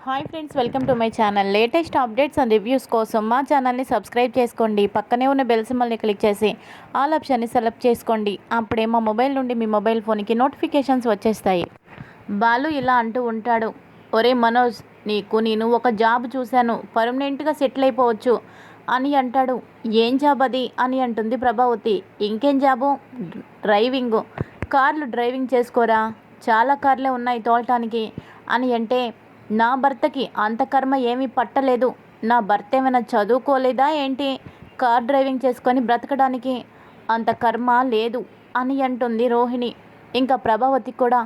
Hi friends, welcome to my channel. Latest updates and reviews కోసం మా ఛానల్ని subscribe చేసుకోండి. పక్కనే ఉన్న బెల్ సింబల్ని క్లిక్ చేసి ఆల్ ఆప్షన్ని సెలెక్ట్ చేసుకోండి. అప్పుడే మా మొబైల్ నుండి మీ మొబైల్ ఫోన్కి నోటిఫికేషన్స్ వచ్చేస్తాయి. బాలు ఇలా అంటూ ఉంటాడు. ఒరే మనోజ్, నీకు నేను ఒక జాబ్ చూశాను, పర్మనెంట్గా సెటిల్ అయిపోవచ్చు అని అంటాడు. ఏం జాబ్ అది అని అంటుంది ప్రభావతి. ఇంకేం జాబు? డ్రైవింగ్. కార్లు డ్రైవింగ్ చేసుకోరా, చాలా కార్లే ఉన్నాయి తోలటానికి అని అంటే, నా భర్తకి అంత కర్మ ఏమీ పట్టలేదు. నా భర్త ఏమైనా చదువుకోలేదా ఏంటి కార్ డ్రైవింగ్ చేసుకొని బ్రతకడానికి? అంత కర్మ లేదు అని అంటుంది రోహిణి. ఇంకా ప్రభావతి కూడా,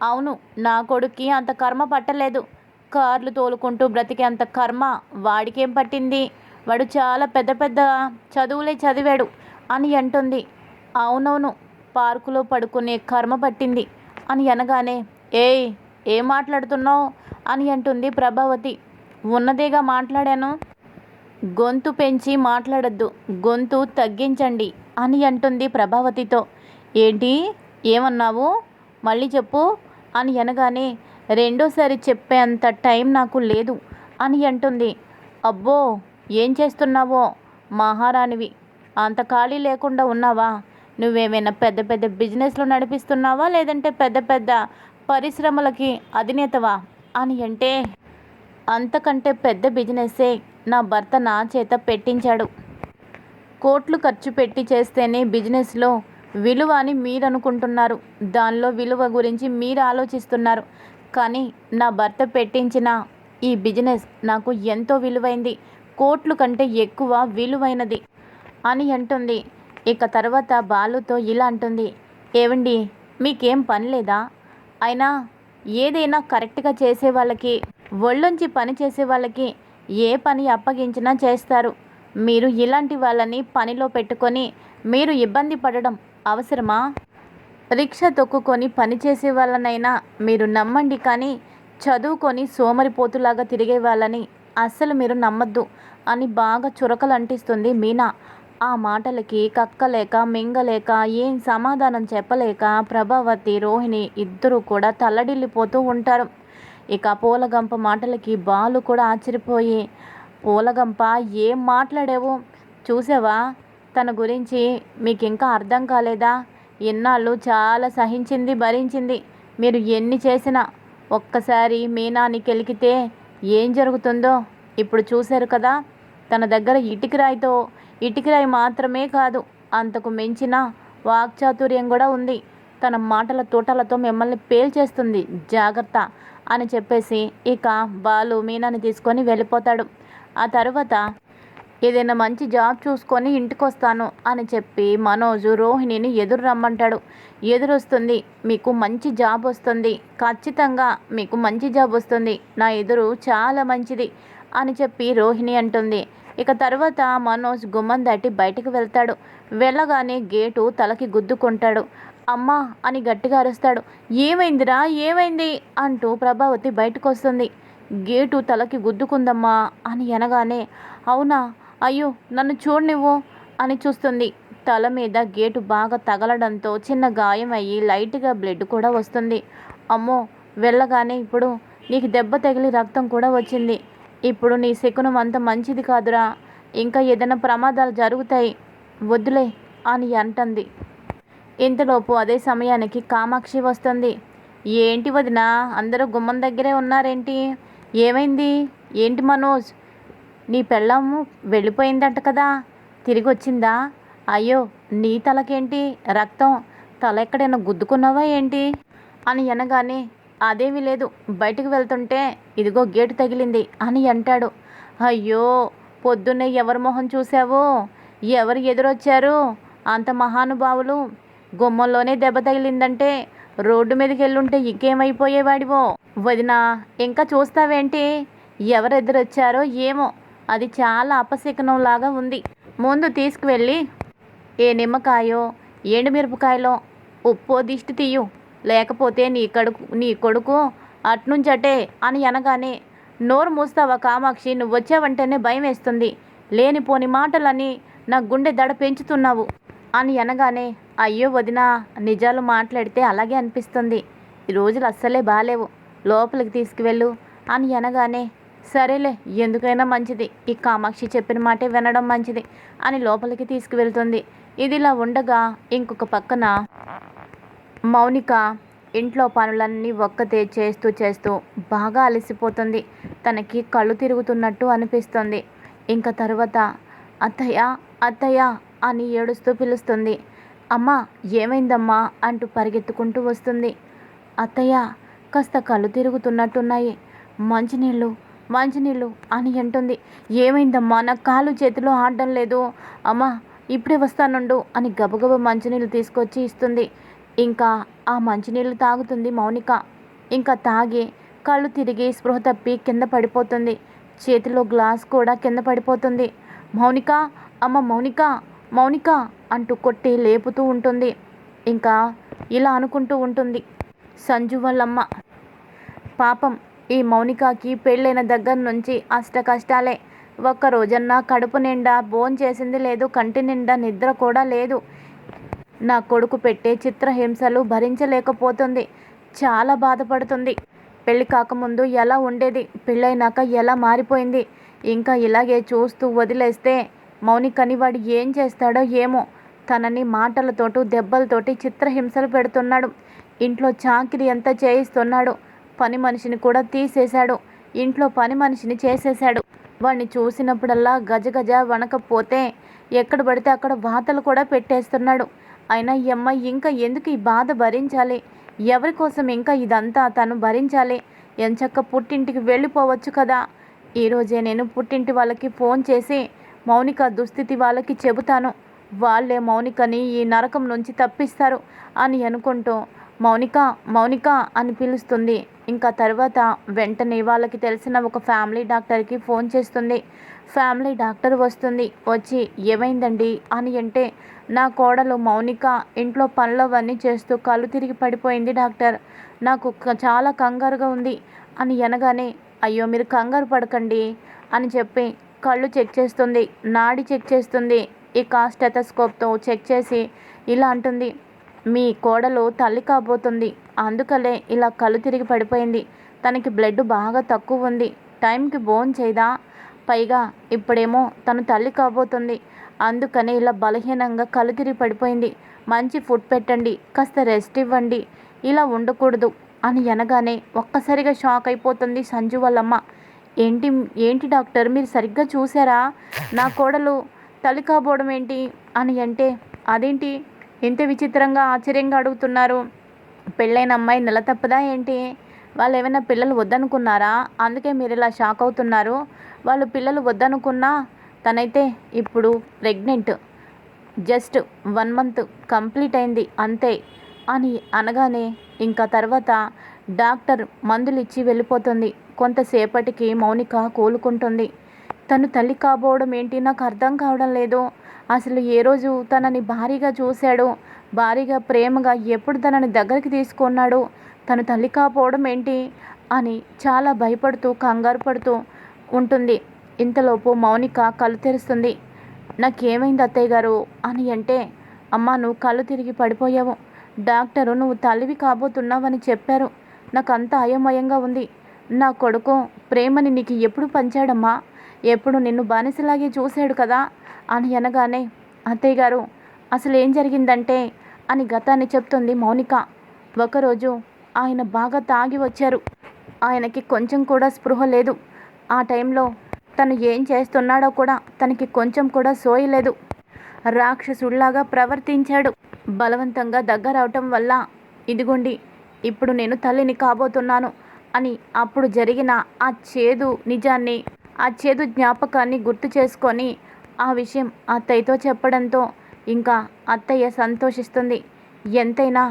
అవును, నా కొడుక్కి అంత కర్మ పట్టలేదు. కార్లు తోలుకుంటూ బ్రతికే అంత కర్మ వాడికేం పట్టింది? వాడు చాలా పెద్ద పెద్ద చదువులే చదివాడు అని అంటుంది. అవునవును, పార్కులో పడుకునే కర్మ పట్టింది అని అనగానే, ఏయ్, ఏం మాట్లాడుతున్నావు అని అంటుంది ప్రభావతి. ఉన్నదేగా మాట్లాడాను, గొంతు పెంచి మాట్లాడద్దు, గొంతు తగ్గించండి అని అంటుంది ప్రభావతితో. ఏంటి, ఏమన్నావు, మళ్ళీ చెప్పు అని అనగానే, రెండోసారి చెప్పేంత టైం నాకు లేదు అని అంటుంది. అబ్బో, ఏం చేస్తున్నావో మహారాణివి, అంత ఖాళీ లేకుండా ఉన్నావా? నువ్వేమైనా పెద్ద పెద్ద బిజినెస్లు నడిపిస్తున్నావా, లేదంటే పెద్ద పెద్ద పరిశ్రమలకి అధినేతవా అని అంటే, అంతకంటే పెద్ద బిజినెస్సే నా భర్త నా చేత పెట్టించాడు. కోట్లు ఖర్చు పెట్టి చేస్తేనే బిజినెస్లో విలువ అని మీరు అనుకుంటున్నారు, దానిలో విలువ గురించి మీరు ఆలోచిస్తున్నారు. కానీ నా భర్త పెట్టించిన ఈ బిజినెస్ నాకు ఎంతో విలువైంది, కోట్లు కంటే ఎక్కువ విలువైనది అని అంటుంది. ఇక తర్వాత బాలుతో ఇలా అంటుంది. ఏవండి, మీకేం పని లేదా? అయినా ఏదైనా కరెక్ట్గా చేసే వాళ్ళకి, ఒళ్ళొంచి పని చేసే వాళ్ళకి ఏ పని అప్పగించినా చేస్తారు. మీరు ఇలాంటి వాళ్ళని పనిలో పెట్టుకొని మీరు ఇబ్బంది పడడం అవసరమా? రిక్షా తొక్కుకొని పని చేసే వాళ్ళనైనా మీరు నమ్మండి, కానీ చదువుకొని సోమరిపోతులాగా తిరిగే వాళ్ళని అస్సలు మీరు నమ్మద్దు అని బాగా చురకలు అంటిస్తుంది మీనా. ఆ మాటలకి కక్కలేక మింగలేక ఏం సమాధానం చెప్పలేక ప్రభావతి, రోహిణి ఇద్దరూ కూడా తల్లడిల్లిపోతూ ఉంటారు. ఇక పూలగంప మాటలకి బాలు కూడా ఆశ్చర్యపోయి, పూలగంప, ఏం మాట్లాడావు? చూసావా, తన గురించి మీకు ఇంకా అర్థం కాలేదా? ఇన్నాళ్ళు చాలా సహించింది, భరించింది. మీరు ఎన్ని చేసినా ఒక్కసారి మీనాని కెలికితే ఏం జరుగుతుందో ఇప్పుడు చూశారు కదా. తన దగ్గర ఇటికిరాయి మాత్రమే కాదు, అంతకు మించిన వాక్చాతుర్యం కూడా ఉంది. తన మాటల తోటలతో మిమ్మల్ని పేల్చేస్తుంది, జాగ్రత్త అని చెప్పేసి ఇక బాలు మీనాని తీసుకొని వెళ్ళిపోతాడు. ఆ తర్వాత ఏదైనా మంచి జాబ్ చూసుకొని ఇంటికొస్తాను అని చెప్పి మనోజు రోహిణిని ఎదురు రమ్మంటాడు. ఎదురొస్తుంది, మీకు మంచి జాబ్ వస్తుంది, ఖచ్చితంగా మీకు మంచి జాబ్ వస్తుంది, నా ఎదురు చాలా మంచిది అని చెప్పి రోహిణి అంటుంది. ఇక తర్వాత మనోజ్ గుమ్మం దాటి బయటకు వెళ్తాడు. వెళ్ళగానే గేటు తలకి గుద్దుకుంటాడు. అమ్మా అని గట్టిగా అరుస్తాడు. ఏమైందిరా, ఏమైంది అంటూ ప్రభావతి బయటకు వస్తుంది. గేటు తలకి గుద్దుకుందమ్మా అని అనగానే, అవునా, అయ్యో, నన్ను చూడనివ్వు అని చూస్తుంది. తల మీద గేటు బాగా తగలడంతో చిన్న గాయం అయ్యి లైట్గా బ్లడ్ కూడా వస్తుంది. అమ్మో, వెళ్ళగానే ఇప్పుడు నీకు దెబ్బ తగిలి రక్తం కూడా వచ్చింది. ఇప్పుడు నీ శకునం అంత మంచిది కాదురా, ఇంకా ఏదైనా ప్రమాదాలు జరుగుతాయి, వద్దులే అని అంటుంది. ఇంతలోపు అదే సమయానికి కామాక్షి వస్తుంది. ఏంటి వదినా, అందరూ గుమ్మం దగ్గరే ఉన్నారేంటి? ఏమైంది? ఏంటి మనోజ్, నీ పెళ్ళాము వెళ్ళిపోయిందంట కదా, తిరిగి వచ్చిందా? అయ్యో, నీ తలకేంటి రక్తం, తల ఎక్కడైనా గుద్దుకున్నావా ఏంటి అని అనగానే, అదేమీ లేదు, బయటకు వెళ్తుంటే ఇదిగో గేటు తగిలింది అని అంటాడు. అయ్యో, పొద్దున్నే ఎవరి మొహం చూసావో, ఎవరు ఎదురొచ్చారు? అంత మహానుభావులు, గుమ్మంలోనే దెబ్బ తగిలిందంటే రోడ్డు మీదకి వెళ్ళుంటే ఇంకేమైపోయేవాడివో. వదినా, ఇంకా చూస్తావేంటి? ఎవరు ఎదురొచ్చారో ఏమో, అది చాలా అపశకునంలాగా ఉంది. ముందు తీసుకువెళ్ళి ఏ నిమ్మకాయో ఎండుమిరపకాయలో ఉప్పో దిష్టి తీయు, లేకపోతే నీ కొడుకు అట్నుంచటే అని అనగానే, నోరు మూస్తావా కామాక్షి, నువ్వు వచ్చావంటేనే భయం వేస్తుంది, లేనిపోని మాటలని నా గుండె దడ పెంచుతున్నావు అని అనగానే, అయ్యో వదినా, నిజాలు మాట్లాడితే అలాగే అనిపిస్తుంది, ఈ రోజులు అస్సలే బాలేవు, లోపలికి తీసుకువెళ్ళు అని అనగానే సరేలే ఎందుకైనా మంచిది, ఈ కామాక్షి చెప్పిన మాటే వినడం మంచిది అని లోపలికి తీసుకువెళ్తుంది. ఇదిలా ఉండగా ఇంకొక పక్కన మౌనిక ఇంట్లో పనులన్నీ ఒక్కతే చేస్తూ చేస్తూ బాగా అలసిపోతుంది. తనకి కళ్ళు తిరుగుతున్నట్టు అనిపిస్తుంది. ఇంకా తర్వాత అత్తయ్య అత్తయ్య అని ఏడుస్తూ పిలుస్తుంది. అమ్మా ఏమైందమ్మా అంటూ పరిగెత్తుకుంటూ వస్తుంది. అత్తయ్య కాస్త కళ్ళు తిరుగుతున్నట్టున్నాయి, మంచినీళ్ళు మంచినీళ్ళు అని అంటుంది. ఏమైందమ్మా, నా కాలు చేతిలో ఆడడం లేదు, అమ్మా ఇప్పుడే వస్తానుండు అని గబగబా మంచినీళ్ళు తీసుకొచ్చి ఇస్తుంది. ఇంకా ఆ మంచినీళ్ళు తాగుతుంది మౌనిక. ఇంకా తాగి కళ్ళు తిరిగి స్పృహ తప్పి కింద పడిపోతుంది. చేతిలో గ్లాస్ కూడా కింద పడిపోతుంది. మౌనిక అమ్మ మౌనిక మౌనిక అంటూ కొట్టి లేపుతూ ఉంటుంది. ఇంకా ఇలా అనుకుంటూ ఉంటుంది సంజు వాళ్ళమ్మ. పాపం ఈ మౌనికకి పెళ్ళైన దగ్గర నుంచి అష్ట కష్టాలే. ఒక్కరోజన్నా కడుపు నిండా భోంచేసింది లేదు, కంటి నిండా నిద్ర కూడా లేదు. నా కొడుకు పెట్టే చిత్రహింసలు భరించలేకపోతుంది, చాలా బాధపడుతుంది. పెళ్ళి కాకముందు ఎలా ఉండేది, పెళ్ళైనాక ఎలా మారిపోయింది. ఇంకా ఇలాగే చూస్తూ వదిలేస్తే మౌనికని వాడు ఏం చేస్తాడో ఏమో. తనని మాటలతోటి దెబ్బలతోటి చిత్రహింసలు పెడుతున్నాడు. ఇంట్లో చాకిరీ అంతా చేయిస్తున్నాడు. పని మనిషిని కూడా తీసేశాడు, ఇంట్లో పని మనిషిని చేసేశాడు. వాడిని చూసినప్పుడల్లా గజగజ వణకపోతే ఎక్కడ పడితే అక్కడ వాతలు కూడా పెట్టేస్తున్నాడు. అయినా ఈ అమ్మాయి ఇంకా ఎందుకు ఈ బాధ భరించాలి, ఎవరి కోసం ఇంకా ఇదంతా తను భరించాలి. ఎంచక్క పుట్టింటికి వెళ్ళిపోవచ్చు కదా. ఈరోజే నేను పుట్టింటి వాళ్ళకి ఫోన్ చేసి మౌనిక దుస్థితి వాళ్ళకి చెబుతాను, వాళ్ళే మౌనికని ఈ నరకం నుంచి తప్పిస్తారు అని అనుకుంటూ మౌనిక మౌనిక అని పిలుస్తుంది. ఇంకా తర్వాత వెంటనే వాళ్ళకి తెలిసిన ఒక ఫ్యామిలీ డాక్టర్కి ఫోన్ చేస్తుంది. ఫ్యామిలీ డాక్టర్ వస్తుంది. వచ్చి ఏమైందండి అని అంటే, నా కోడలు మౌనిక ఇంట్లో పనులవన్నీ చేస్తూ కళ్ళు తిరిగి పడిపోయింది డాక్టర్, నాకు చాలా కంగారుగా ఉంది అని అనగానే, అయ్యో మీరు కంగారు పడకండి అని చెప్పి కళ్ళు చెక్ చేస్తుంది, నాడి చెక్ చేస్తుంది. ఇక స్టెథోస్కోప్తో చెక్ చేసి ఇలా అంటుంది, మీ కోడలు తల్లి కాబోతుంది, అందుకలే ఇలా కళ్ళు తిరిగి పడిపోయింది. తనకి బ్లడ్ బాగా తక్కువ ఉంది, టైంకి చేయదా, పైగా ఇప్పుడేమో తను తల్లి కాబోతుంది, అందుకని ఇలా బలహీనంగా కళ్ళు తిరిగి పడిపోయింది. మంచి ఫుడ్ పెట్టండి, కాస్త రెస్ట్ ఇవ్వండి, ఇలా ఉండకూడదు అని అనగానే ఒక్కసారిగా షాక్ అయిపోతుంది సంజు వాళ్ళమ్మ. ఏంటి ఏంటి డాక్టర్, మీరు సరిగ్గా చూసారా, నా కోడలు తల్లి కాబోవడం ఏంటి అని అంటే, అదేంటి ఇంత విచిత్రంగా ఆశ్చర్యంగా అడుగుతున్నారు, పెళ్ళైన అమ్మాయి నెల తప్పదా ఏంటి, వాళ్ళు ఏమైనా పిల్లలు వద్దనుకున్నారా, అందుకే మీరు ఇలా షాక్ అవుతున్నారు. వాళ్ళు పిల్లలు వద్దనుకున్నా తనైతే ఇప్పుడు ప్రెగ్నెంట్, జస్ట్ 1 month కంప్లీట్ అయింది అంతే అని అనగానే ఇంకా తర్వాత డాక్టర్ మందులు ఇచ్చి వెళ్ళిపోతుంది. కొంతసేపటికి మౌనిక కోలుకుంటుంది. తను తల్లి కాబోవడం ఏంటి నాకు అర్థం కావడం లేదు, అసలు ఏ రోజు తనని భారీగా చూశాడు, భారీగా ప్రేమగా ఎప్పుడు తనని దగ్గరికి తీసుకున్నాడు, తను తల్లి కాబోవడం ఏంటి అని చాలా భయపడుతూ కంగారు పడుతూ ఉంటుంది. ఇంతలోపు మౌనిక కళ్ళు తెరుస్తుంది. నాకేమైంది అత్తయ్య గారు అని అంటే, అమ్మ నువ్వు కళ్ళు తిరిగి పడిపోయావు, డాక్టరు నువ్వు తల్లివి కాబోతున్నావని చెప్పారు, నాకు అంత అయోమయంగా ఉంది. నా కొడుకు ప్రేమని నీకు ఎప్పుడు పంచాడమ్మా, ఎప్పుడు నిన్ను బానిసలాగే చూశాడు కదా అని అనగానే, అత్తయ్య గారు అసలు ఏం జరిగిందంటే అని గతాన్ని చెప్తుంది మౌనిక. ఒకరోజు ఆయన బాగా తాగి వచ్చారు, ఆయనకి కొంచెం కూడా స్పృహ లేదు. ఆ టైంలో తను ఏం చేస్తున్నాడో కూడా తనకి కొంచెం కూడా సోయలేదు, రాక్షసుడిలాగా ప్రవర్తించాడు. బలవంతంగా దగ్గర అవటం వల్ల ఇదిగోండి ఇప్పుడు నేను తల్లిని కాబోతున్నాను అని అప్పుడు జరిగిన ఆ చేదు నిజాన్ని, ఆ చేదు జ్ఞాపకాన్ని గుర్తు చేసుకొని ఆ విషయం అత్తయ్యతో చెప్పడంతో ఇంకా అత్తయ్య సంతోషిస్తుంది. ఎంతైనా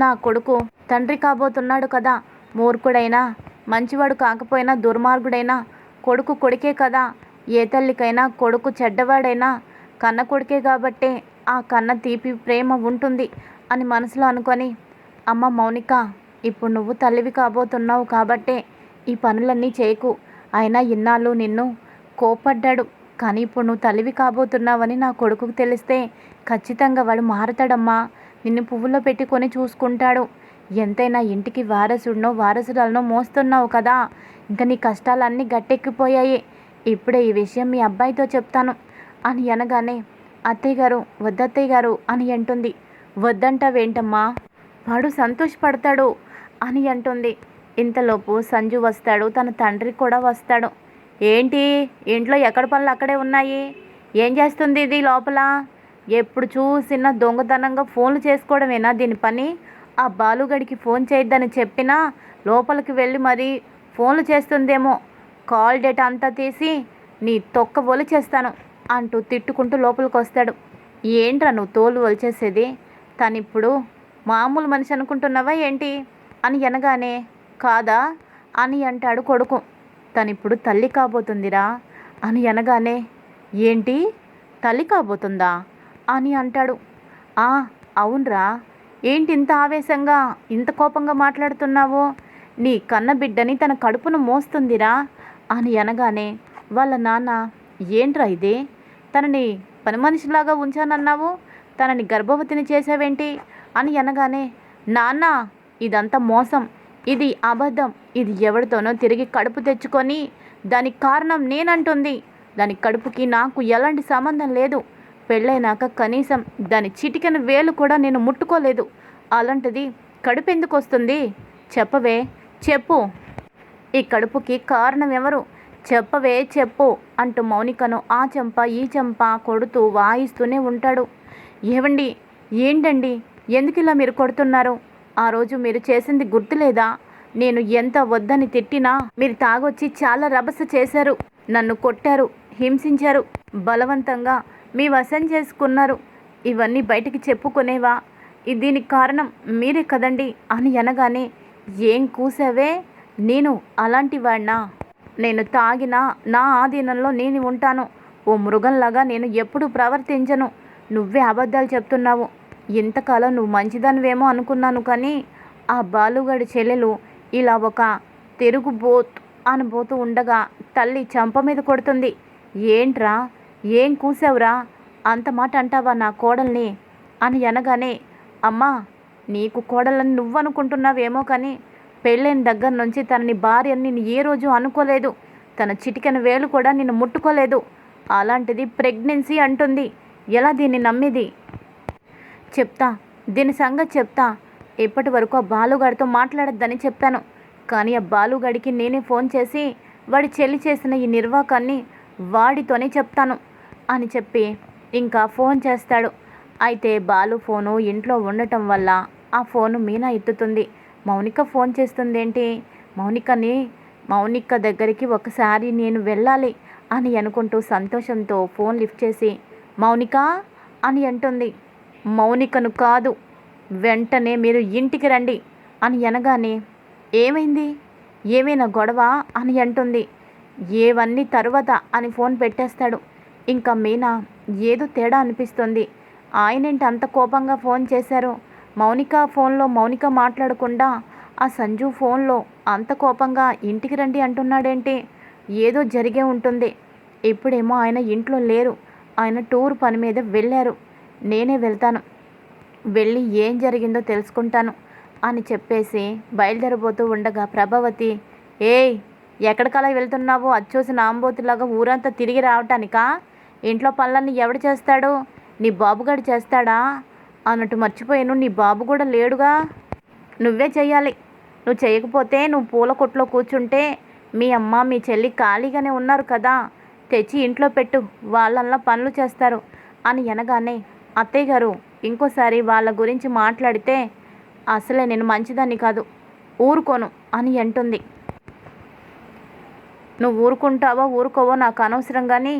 నా కొడుకు తండ్రి కాబోతున్నాడు కదా, మూర్ఖుడైనా మంచివాడు కాకపోయినా దుర్మార్గుడైనా కొడుకు కొడుకే కదా, ఏ తల్లికైనా కొడుకు చెడ్డవాడైనా కన్న కొడుకే కాబట్టే ఆ కన్న తీపి ప్రేమ ఉంటుంది అని మనసులో అనుకొని, అమ్మ మౌనిక ఇప్పుడు నువ్వు తల్లివి కాబోతున్నావు కాబట్టే ఈ పనులన్నీ చేయకు, అయినా ఇన్నాళ్ళు నిన్ను కోపడ్డాడు, కానీ ఇప్పుడు నువ్వు తల్లివి కాబోతున్నావని నా కొడుకుకు తెలిస్తే ఖచ్చితంగా వాడు మారతాడమ్మా, నిన్ను పువ్వులో పెట్టుకొని చూసుకుంటాడు, ఎంతైనా ఇంటికి వారసుడినో వారసురాలనో మోస్తున్నావు కదా, ఇంకా నీ కష్టాలన్నీ గట్టెక్కిపోయాయి. ఇప్పుడే ఈ విషయం మీ అబ్బాయితో చెప్తాను అని అనగానే, అత్తయ్య గారు వద్దత్తయ్య గారు అని అంటుంది. వద్దంటావేంటమ్మా, వాడు సంతోషపడతాడు అని అంటుంది. ఇంతలోపు సంజు వస్తాడు, తన తండ్రి కూడా వస్తాడు. ఏంటి ఇంట్లో ఎక్కడ పనులు అక్కడే ఉన్నాయి, ఏం చేస్తుంది ఇది లోపల? ఎప్పుడు చూసినా దొంగతనంగా ఫోన్లు చేసుకోవడమేనా దీని పని? ఆ బాలుగడికి ఫోన్ చేయొద్దని చెప్పినా లోపలికి వెళ్ళి మరీ ఫోన్లు చేస్తుందేమో. కాల్ డేటా అంతా తీసి నీ తొక్క ఒలిచేస్తాను అంటూ తిట్టుకుంటూ లోపలికి వస్తాడు. ఏంట్రా నువ్వు తోలు ఒలిచేసేది? తనిప్పుడు మామూలు మనిషి అనుకుంటున్నావా ఏంటి అని అనగానే, కాదా అని అంటాడు కొడుకు. తనిప్పుడు తల్లి కాబోతుందిరా అని అనగానే, ఏంటి తల్లి కాబోతుందా అని అంటాడు. అవునరా, ఏంటి ఇంత ఆవేశంగా ఇంత కోపంగా మాట్లాడుతున్నావు? నీ కన్న బిడ్డని తన కడుపును మోస్తుందిరా అని అనగానే, వాళ్ళ నాన్న ఏంట్రా ఇది, తనని పని మనిషిలాగా ఉంచానన్నావు, తనని గర్భవతిని చేసావేంటి అని అనగానే, నాన్న ఇదంతా మోసం, ఇది అబద్ధం, ఇది ఎవరితోనో తిరిగి కడుపు తెచ్చుకొని దానికి కారణం నేనంటుంది. దాని కడుపుకి నాకు ఎలాంటి సంబంధం లేదు. పెళ్ళైనాక కనీసం దాని చిటికెన వేలు కూడా నేను ముట్టుకోలేదు. అలాంటిది కడుపు ఎందుకు వస్తుంది? చెప్పవే చెప్పు, ఈ కడుపుకి కారణం ఎవరు? చెప్పవే చెప్పు అంటూ మౌనికను ఆ చెంప ఈ చెంప కొడుతూ వాయిస్తూనే ఉంటాడు. ఏవండి ఏంటండి, ఎందుకు ఇలా మీరు కొడుతున్నారు? ఆ రోజు మీరు చేసింది గుర్తులేదా? నేను ఎంత వద్దని తిట్టినా మీరు తాగొచ్చి చాలా రభస చేశారు, నన్ను కొట్టారు, హింసించారు, బలవంతంగా మీ వశం చేసుకున్నారు. ఇవన్నీ బయటికి చెప్పుకునేవా? దీనికి కారణం మీరే కదండి అని అనగానే, ఏం కూసావే, నేను అలాంటి వాడినా? నేను తాగినా నా ఆధీనంలో నేను ఉంటాను. ఓ మృగంలాగా నేను ఎప్పుడూ ప్రవర్తించను. నువ్వే అబద్ధాలు చెప్తున్నావు. ఇంతకాలం నువ్వు మంచిదానివేమో అనుకున్నాను, కానీ ఆ బాలుగడి చెల్లెలు ఇలా ఒక తిరుగుబోత్ అనబోతూ ఉండగా తల్లి చంప మీద కొడుతుంది. ఏంట్రా, ఏం కూసావురా, అంత మాట అంటావా నా కోడల్ని అని అనగానే, అమ్మా నీకు కోడలని నువ్వనుకుంటున్నావేమో, కానీ పెళ్ళైన దగ్గర నుంచి తనని భార్యని నేను ఏ రోజు అనుకోలేదు. తన చిటికెన వేలు కూడా నేను ముట్టుకోలేదు. అలాంటిది ప్రెగ్నెన్సీ అంటుంది. ఎలా దీన్ని నమ్మేది? చెప్తా, దీని సంగతి చెప్తా. ఇప్పటి వరకు ఆ బాలుగాడితో మాట్లాడొద్దని చెప్పాను, కానీ ఆ బాలుగాడికి నేనే ఫోన్ చేసి వాడి చెల్లి చేసిన ఈ నిర్వాకాన్ని వాడితోనే చెప్తాను అని చెప్పి ఇంకా ఫోన్ చేస్తాడు. అయితే బాలు ఫోను ఇంట్లో ఉండటం వల్ల ఆ ఫోను మీనా ఎత్తుతుంది. మౌనిక ఫోన్ చేస్తుందేంటి, మౌనిక దగ్గరికి ఒకసారి నేను వెళ్ళాలి అని అనుకుంటూ సంతోషంతో ఫోన్ లిఫ్ట్ చేసి, మౌనిక అని అంటుంది. మౌనికను కాదు, వెంటనే మీరు ఇంటికి రండి అని అనగానే, ఏమైంది, ఏమైనా గొడవ అని అంటుంది. ఏవన్నీ తర్వాత అని ఫోన్ పెట్టేస్తాడు. ఇంకా మీనా ఏదో తేడా అనిపిస్తుంది. ఆయనేంటి అంత కోపంగా ఫోన్ చేశారు? మౌనిక ఫోన్లో మౌనిక మాట్లాడకుండా ఆ సంజు ఫోన్లో అంత కోపంగా ఇంటికి రండి అంటున్నాడేంటి? ఏదో జరిగే ఉంటుంది. ఇప్పుడేమో ఆయన ఇంట్లో లేరు, ఆయన టూర్ పని మీద వెళ్ళారు. నేనే వెళ్తాను, వెళ్ళి ఏం జరిగిందో తెలుసుకుంటాను అని చెప్పేసి బయలుదేరబోతూ ఉండగా ప్రభావతి, ఏయ్ ఎక్కడికలా వెళ్తున్నావు? అచ్చోసిన ఆంబోతులాగా ఊరంతా తిరిగి రావటానికా? ఇంట్లో పనులన్నీ ఎవడు చేస్తాడు? నీ బాబుగాడు చేస్తాడా అన్నట్టు మర్చిపోయాను, నీ బాబు కూడా లేడుగా, నువ్వే చెయ్యాలి. నువ్వు చేయకపోతే నువ్వు పూల కొట్లో కూర్చుంటే మీ అమ్మ మీ చెల్లి ఖాళీగానే ఉన్నారు కదా, తెచ్చి ఇంట్లో పెట్టు, వాళ్ళల్లా పనులు చేస్తారు అని అనగానే, అత్తయ్య గారు ఇంకోసారి వాళ్ళ గురించి మాట్లాడితే అసలే నేను మంచిదాన్ని కాదు, ఊరుకోను అని అంటుంది. నువ్వు ఊరుకుంటావో ఊరుకోవో నాకు అనవసరం, కానీ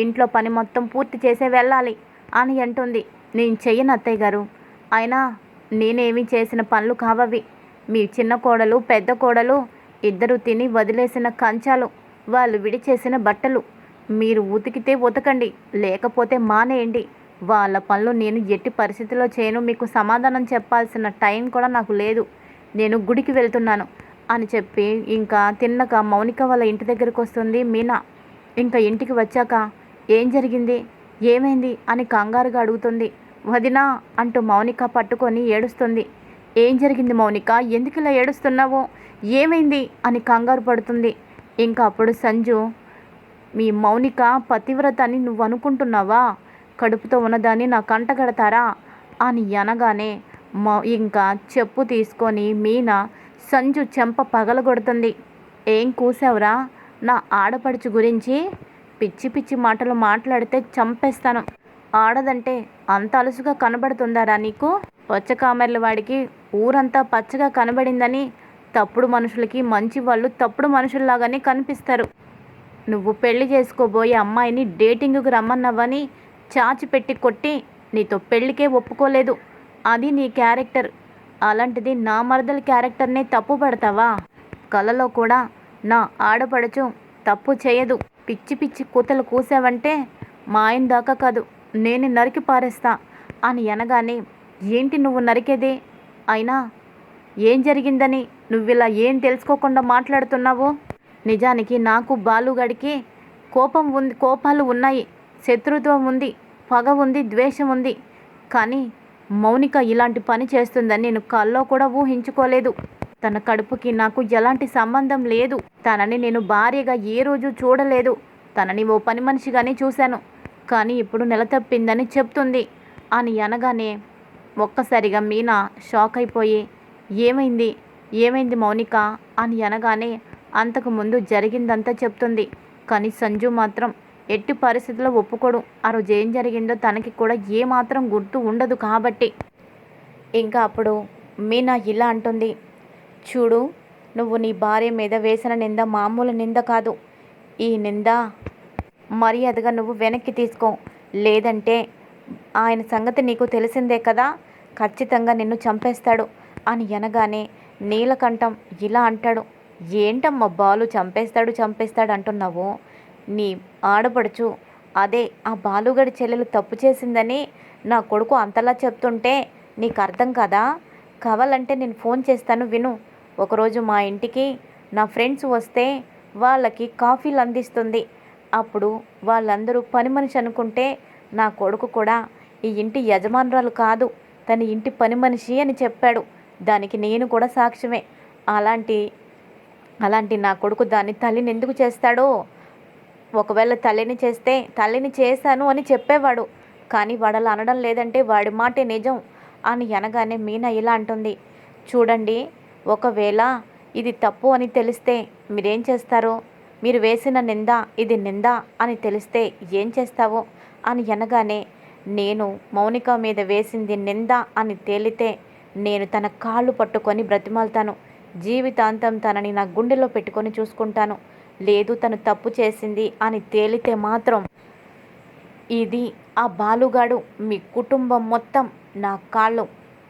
ఇంట్లో పని మొత్తం పూర్తి చేసే వెళ్ళాలి అని అంటుంది. నేను చెయ్యను అత్తయ్య గారు, అయినా నేనేమి చేసిన పనులు కావవి. మీ చిన్న కోడలు పెద్ద కోడలు ఇద్దరు తిని వదిలేసిన కంచాలు, వాళ్ళు విడిచేసిన బట్టలు మీరు ఉతికితే ఉతకండి, లేకపోతే మానేయండి. వాళ్ళ పనులు నేను ఎట్టి పరిస్థితిలో చేయను. మీకు సమాధానం చెప్పాల్సిన టైం కూడా నాకు లేదు, నేను గుడికి వెళ్తున్నాను అని చెప్పి ఇంకా తిన్నక మౌనిక వాళ్ళ ఇంటి దగ్గరికి వస్తుంది మీనా. ఇంకా ఇంటికి వచ్చాక ఏం జరిగింది, ఏమైంది అని కంగారుగా అడుగుతుంది. వదినా అంటూ మౌనిక పట్టుకొని ఏడుస్తుంది. ఏం జరిగింది మౌనిక, ఎందుకు ఇలా ఏడుస్తున్నావు, ఏమైంది అని కంగారు పడుతుంది. ఇంకా అప్పుడు సంజు, మీ మౌనిక పతివ్రత అని నువ్వు అనుకుంటున్నావా, కడుపుతో ఉన్నదాన్ని నా కంట కడతారా అని అనగానే ఇంకా చెప్పు తీసుకొని మీనా సంజు చెంప పగలగొడుతుంది. ఏం కూసావురా, నా ఆడపడుచు గురించి పిచ్చి పిచ్చి మాటలు మాట్లాడితే చంపేస్తాను. ఆడదంటే అంత అలుసుగా కనబడుతుందారా నీకు? పచ్చకామెర్ల వాడికి ఊరంతా పచ్చగా కనబడిందని తప్పుడు మనుషులకి మంచి వాళ్ళు తప్పుడు మనుషుల్లాగానే కనిపిస్తారు. నువ్వు పెళ్లి చేసుకోబోయే అమ్మాయిని డేటింగ్కి రమ్మన్నావని చాచిపెట్టి కొట్టి నీతో పెళ్ళికే ఒప్పుకోలేదు. అది నీ క్యారెక్టర్. అలాంటిది నా మరదల క్యారెక్టర్నే తప్పు పడతావా? కలలో కూడా నా ఆడపడచు తప్పు చేయదు. పిచ్చి పిచ్చి కూతలు కూసావంటే మా ఆయన దాకా కాదు, నేను నరికి పారేస్తా అని అనగానే, ఏంటి నువ్వు నరికేది? అయినా ఏం జరిగిందని నువ్విలా ఏం తెలుసుకోకుండా మాట్లాడుతున్నావు? నిజానికి నాకు బాలుగడికి కోపాలు ఉన్నాయి, శత్రుత్వం ఉంది, పగ ఉంది, ద్వేషం ఉంది. కానీ మౌనిక ఇలాంటి పని చేస్తుందని నేను కల్లో కూడా ఊహించుకోలేదు. తన కడుపుకి నాకు ఎలాంటి సంబంధం లేదు. తనని నేను భార్యగా ఏ రోజు చూడలేదు. తనని ఓ పని మనిషిగానే చూశాను. కానీ ఇప్పుడు నెల తప్పిందని చెప్తుంది అని అనగానే ఒక్కసారిగా మీనా షాక్ అయిపోయి, ఏమైంది మౌనిక అని అనగానే అంతకుముందు జరిగిందంతా చెప్తుంది. కానీ సంజు మాత్రం ఎట్టి పరిస్థితుల్లో ఒప్పుకోడు. ఆ రోజు ఏం జరిగిందో తనకి కూడా ఏమాత్రం గుర్తు ఉండదు కాబట్టి. ఇంకా అప్పుడు మీనా ఇలా అంటుంది, చూడు, నువ్వు నీ భార్య మీద వేసిన నింద మామూలు నింద కాదు. ఈ నింద మర్యాదగా నువ్వు వెనక్కి తీసుకో, లేదంటే ఆయన సంగతి నీకు తెలిసిందే కదా, ఖచ్చితంగా నిన్ను చంపేస్తాడు అని అనగానే నీలకంఠం ఇలా అంటాడు, ఏంటమ్మా బాలు చంపేస్తాడు అంటున్నావు? నీ ఆడపడుచు అదే ఆ బాలుగడి చెల్లెలు తప్పు చేసిందని నా కొడుకు అంతలా చెప్తుంటే నీకు అర్థం కదా? కావాలంటే నేను ఫోన్ చేస్తాను విను. ఒకరోజు మా ఇంటికి నా ఫ్రెండ్స్ వస్తే వాళ్ళకి కాఫీలు అందిస్తుంది. అప్పుడు వాళ్ళందరూ పని మనిషి అనుకుంటే నా కొడుకు కూడా ఈ ఇంటి యజమానురాలు కాదు, తన ఇంటి పని మనిషి అని చెప్పాడు. దానికి నేను కూడా సాక్ష్యమే. అలాంటి నా కొడుకు దాన్ని తల్లిని ఎందుకు చేస్తాడో? ఒకవేళ తల్లిని చేస్తే తల్లిని చేశాను అని చెప్పేవాడు. కానీ వాడలా అనడం లేదంటే వాడి మాటే నిజం అని అనగానే మీనా ఇలా అంటుంది, చూడండి, ఒకవేళ ఇది తప్పు అని తెలిస్తే మీరేం చేస్తారో? మీరు వేసిన నింద ఇది నింద అని తెలిస్తే ఏం చేస్తావో అని అనగానే, నేను మౌనిక మీద వేసింది నింద అని తేలితే నేను తన కాళ్ళు పట్టుకొని బ్రతిమాలుతాను. జీవితాంతం తనని నా గుండెలో పెట్టుకొని చూసుకుంటాను. లేదు తను తప్పు చేసింది అని తేలితే మాత్రం ఇది ఆ బాలుగాడు మీ కుటుంబం మొత్తం నా కాళ్ళు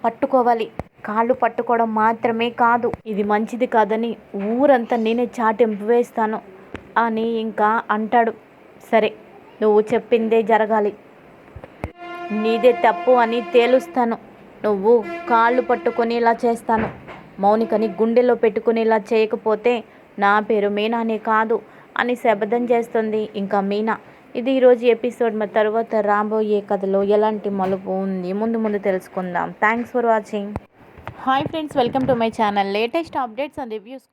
పట్టుకోవాలి. కాళ్ళు పట్టుకోవడం మాత్రమే కాదు, ఇది మంచిది కాదని ఊరంతా నేనే చాటింపు వేస్తాను అని ఇంకా అంటాడు. సరే, నువ్వు చెప్పిందే జరగాలి. నీదే తప్పు అని తేలుస్తాను. నువ్వు కాళ్ళు పట్టుకునేలా చేస్తాను. మౌనికని గుండెలో పెట్టుకునేలా చేయకపోతే నా పేరు మీనానే కాదు అని శపథం చేస్తుంది ఇంకా మీనా. ఇది ఈరోజు ఎపిసోడ్. మరి తర్వాత రాబోయే కథలో ఎలాంటి మలుపు ఉంది ముందు తెలుసుకుందాం. Thanks for watching. Hi friends, welcome to my channel. Latest updates and reviews